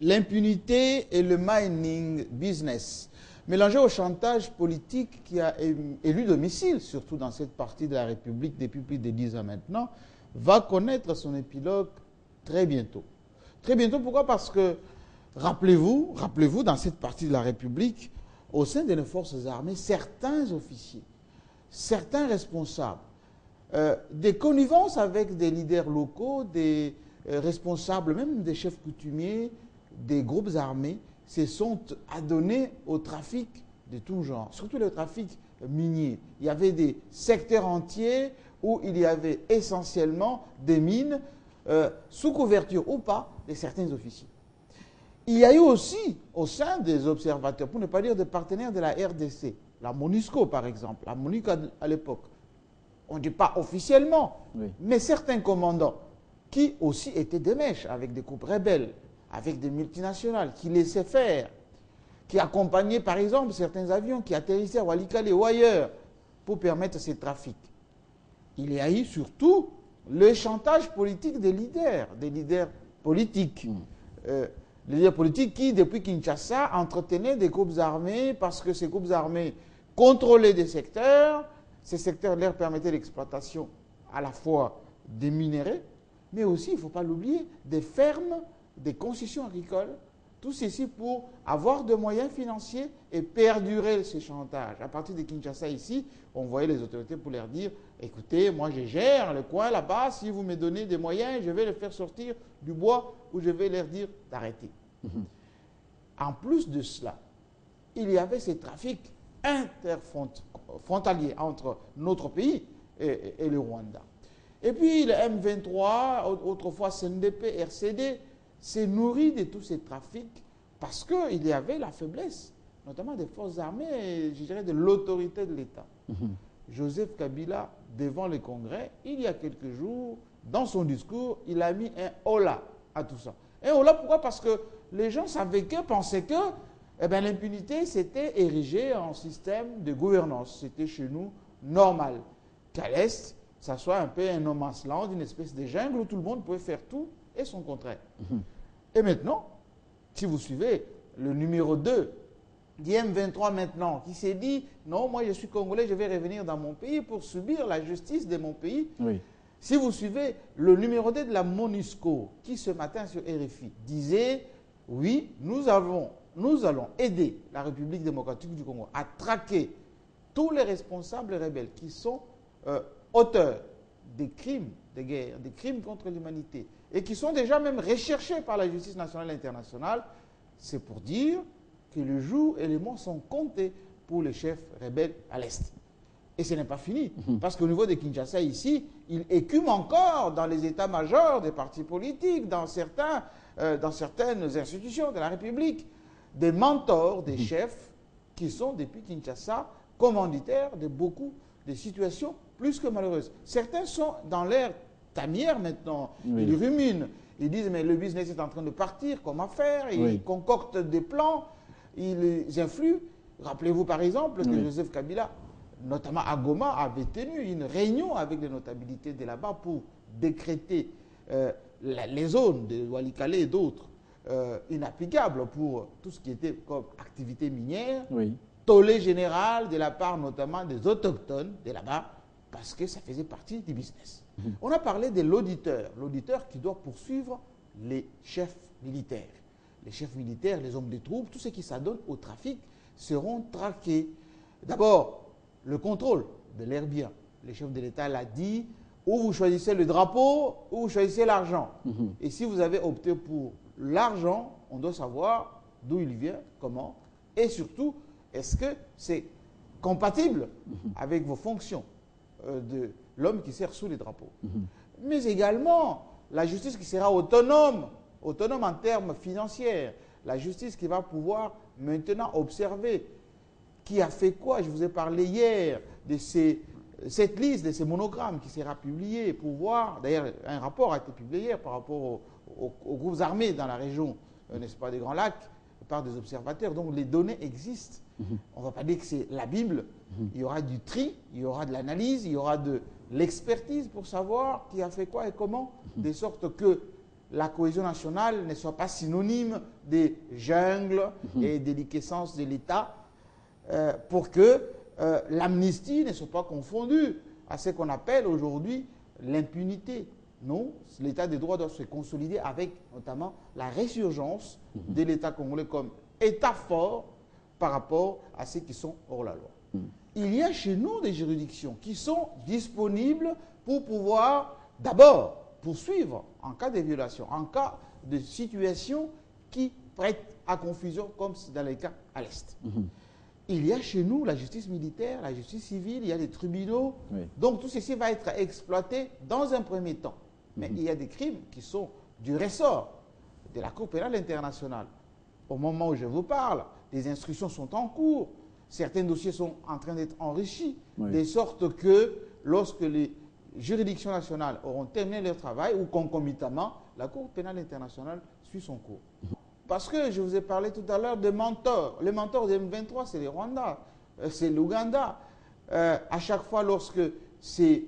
l'impunité et le mining business, mélangé au chantage politique qui a élu domicile, surtout dans cette partie de la République depuis plus de 10 ans maintenant, va connaître son épilogue très bientôt. Très bientôt, pourquoi? Parce que, rappelez-vous, dans cette partie de la République, au sein de nos forces armées, certains officiers, certains responsables, des connivences avec des leaders locaux, des responsables, même des chefs coutumiers, des groupes armés, se sont adonnés au trafic de tout genre, surtout le trafic minier. Il y avait des secteurs entiers où il y avait essentiellement des mines, sous couverture ou pas, de certains officiers. Il y a eu aussi, au sein des observateurs, pour ne pas dire des partenaires de la RDC, la MONUSCO par exemple, la MONUC à l'époque, on ne dit pas officiellement, oui, mais certains commandants qui aussi étaient des mèches avec des groupes rebelles, avec des multinationales, qui laissaient faire, qui accompagnaient par exemple certains avions qui atterrissaient à Walikale ou ailleurs pour permettre ces trafics. Il y a eu surtout le chantage politique des leaders politiques. Les leaders politiques qui, depuis Kinshasa, entretenaient des groupes armés parce que ces groupes armés contrôlaient des secteurs. Ces secteurs leur permettaient l'exploitation à la fois des minéraux, mais aussi, il ne faut pas l'oublier, des fermes, des concessions agricoles. Tout ceci pour avoir de moyens financiers et perdurer ces chantages. À partir de Kinshasa ici, on voyait les autorités pour leur dire « Écoutez, moi je gère le coin là-bas, si vous me donnez des moyens, je vais les faire sortir du bois ou je vais leur dire d'arrêter. » En plus de cela, il y avait ces trafics interfrontaliers entre notre pays et le Rwanda. Et puis le M23, autrefois CNDP, RCD, s'est nourri de tous ces trafics parce qu'il y avait la faiblesse, notamment des forces armées, je dirais de l'autorité de l'État. Joseph Kabila, devant le Congrès, il y a quelques jours, dans son discours, il a mis un holà à tout ça. Un holà, pourquoi? Parce que les gens pensaient que l'impunité s'était érigée en système de gouvernance. C'était chez nous normal. Qu'à l'Est, ça soit un peu un no man's land, une espèce de jungle où tout le monde pouvait faire tout et son contraire. Et maintenant, si vous suivez le numéro 2 d'IM23 maintenant, qui s'est dit « Non, moi je suis Congolais, je vais revenir dans mon pays pour subir la justice de mon pays. Oui. » Si vous suivez le numéro 2 de la MONUSCO, qui ce matin sur RFI disait « Oui, nous allons aider la République démocratique du Congo à traquer tous les responsables rebelles qui sont auteurs des crimes de guerre, des crimes contre l'humanité, et qui sont déjà même recherchés par la justice nationale et internationale. » C'est pour dire que le jour et les mois sont comptés pour les chefs rebelles à l'Est. Et ce n'est pas fini, parce qu'au niveau de Kinshasa, ici, il écume encore dans les états-majors des partis politiques, dans certaines institutions de la République, des mentors, des chefs qui sont, depuis Kinshasa, commanditaires de beaucoup de situations plus que malheureuses. Certains sont dans l'ère tamière maintenant, oui. Ils ruminent, ils disent mais le business est en train de partir, comment faire? Ils concoctent des plans, ils influent. Rappelez-vous par exemple que Joseph Kabila, notamment à Goma, avait tenu une réunion avec les notabilités de là-bas pour décréter les zones de Walikale et d'autres inapplicables pour tout ce qui était comme activité minière, tollé général de la part notamment des autochtones de là-bas, parce que ça faisait partie du business. On a parlé de l'auditeur qui doit poursuivre les chefs militaires. Les chefs militaires, les hommes des troupes, tous ceux qui s'adonnent au trafic seront traqués. D'abord, le contrôle de leurs biens. Le chef de l'État l'a dit, ou vous choisissez le drapeau, ou vous choisissez l'argent. Et si vous avez opté pour l'argent, on doit savoir d'où il vient, comment, et surtout, est-ce que c'est compatible avec vos fonctions de l'homme qui sert sous les drapeaux. Mais également, la justice qui sera autonome en termes financiers, la justice qui va pouvoir maintenant observer qui a fait quoi. Je vous ai parlé hier de cette liste, de ces monogrammes qui sera publiée pour voir, d'ailleurs un rapport a été publié hier par rapport aux groupes armés dans la région, n'est-ce pas, des Grands Lacs, par des observateurs. Donc les données existent. On ne va pas dire que c'est la Bible. Il y aura du tri, il y aura de l'analyse, il y aura de l'expertise pour savoir qui a fait quoi et comment, de sorte que la cohésion nationale ne soit pas synonyme des jungles et des déliquescences de l'État, pour que l'amnistie ne soit pas confondue à ce qu'on appelle aujourd'hui l'impunité. Non, l'état de droit doit se consolider avec notamment la résurgence de l'État congolais comme État fort par rapport à ceux qui sont hors la loi. Il y a chez nous des juridictions qui sont disponibles pour pouvoir d'abord poursuivre en cas de violation, en cas de situation qui prête à confusion comme dans les cas à l'Est. Il y a chez nous la justice militaire, la justice civile, il y a des tribunaux. Oui. Donc tout ceci va être exploité dans un premier temps. Mais il y a des crimes qui sont du ressort de la Cour pénale internationale. Au moment où je vous parle, les instructions sont en cours. Certains dossiers sont en train d'être enrichis, de sorte que lorsque les juridictions nationales auront terminé leur travail ou concomitamment, la Cour pénale internationale suit son cours. Parce que je vous ai parlé tout à l'heure des mentors. Les mentors de M23, c'est les Rwandais, c'est l'Ouganda. À chaque fois, lorsque c'est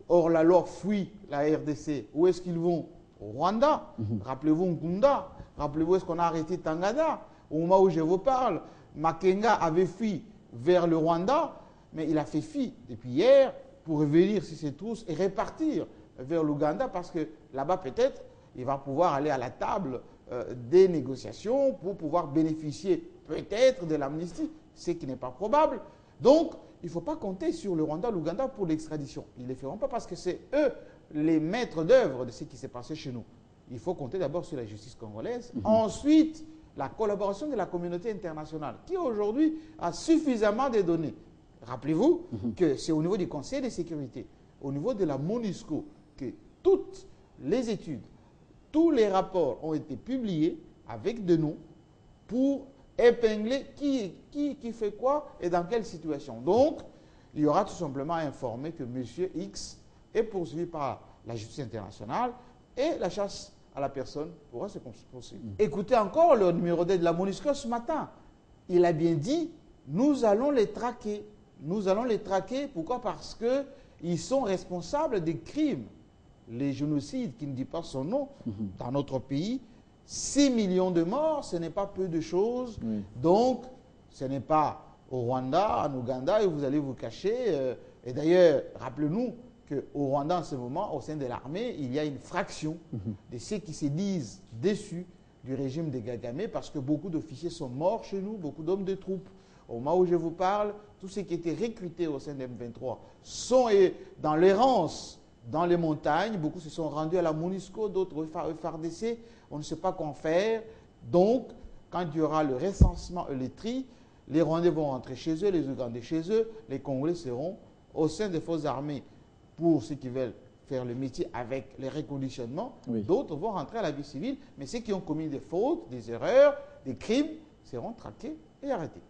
hors la loi fuit la RDC, où est-ce qu'ils vont? Au Rwanda. Rappelez-vous Nkunda. Rappelez-vous, est-ce qu'on a arrêté Tangada? Au moment où je vous parle, Makenga avait fui vers le Rwanda, mais il a fait fi depuis hier pour revenir sur ses trousses et repartir vers l'Ouganda parce que là-bas, peut-être, il va pouvoir aller à la table des négociations pour pouvoir bénéficier peut-être de l'amnistie, ce qui n'est pas probable. Donc, il ne faut pas compter sur le Rwanda, l'Ouganda pour l'extradition. Ils ne le feront pas parce que c'est eux les maîtres d'œuvre de ce qui s'est passé chez nous. Il faut compter d'abord sur la justice congolaise. Ensuite, la collaboration de la communauté internationale qui aujourd'hui a suffisamment de données. Rappelez-vous que c'est au niveau du Conseil de sécurité, au niveau de la MONUSCO, que toutes les études, tous les rapports ont été publiés avec des noms pour épingler qui fait quoi et dans quelle situation. Donc, il y aura tout simplement à informer que M. X est poursuivi par la justice internationale et la chasse à la personne pourra se poursuivre. Écoutez encore le numéro 2 de la MONUSCO ce matin. Il a bien dit, nous allons les traquer. Nous allons les traquer. Pourquoi? Parce qu'ils sont responsables des crimes. Les génocides, qui ne dit pas son nom, dans notre pays, 6 millions de morts, ce n'est pas peu de choses. Donc, ce n'est pas au Rwanda, en Ouganda, où vous allez vous cacher. Et d'ailleurs, rappelez-nous qu'au Rwanda, en ce moment, au sein de l'armée, il y a une fraction de ceux qui se disent déçus du régime de Kagame parce que beaucoup d'officiers sont morts chez nous, beaucoup d'hommes de troupes. Au moment où je vous parle, tous ceux qui étaient recrutés au sein de M23 sont dans l'errance dans les montagnes. Beaucoup se sont rendus à la MONUSCO, d'autres au FARDC. On ne sait pas quoi faire. Donc, quand il y aura le recensement et le tri, les Rwandais vont rentrer chez eux, les Ougandais chez eux, les Congolais seront au sein des forces armées pour ceux qui veulent faire le métier avec les reconditionnements. D'autres vont rentrer à la vie civile, mais ceux qui ont commis des fautes, des erreurs, des crimes seront traqués et arrêtés.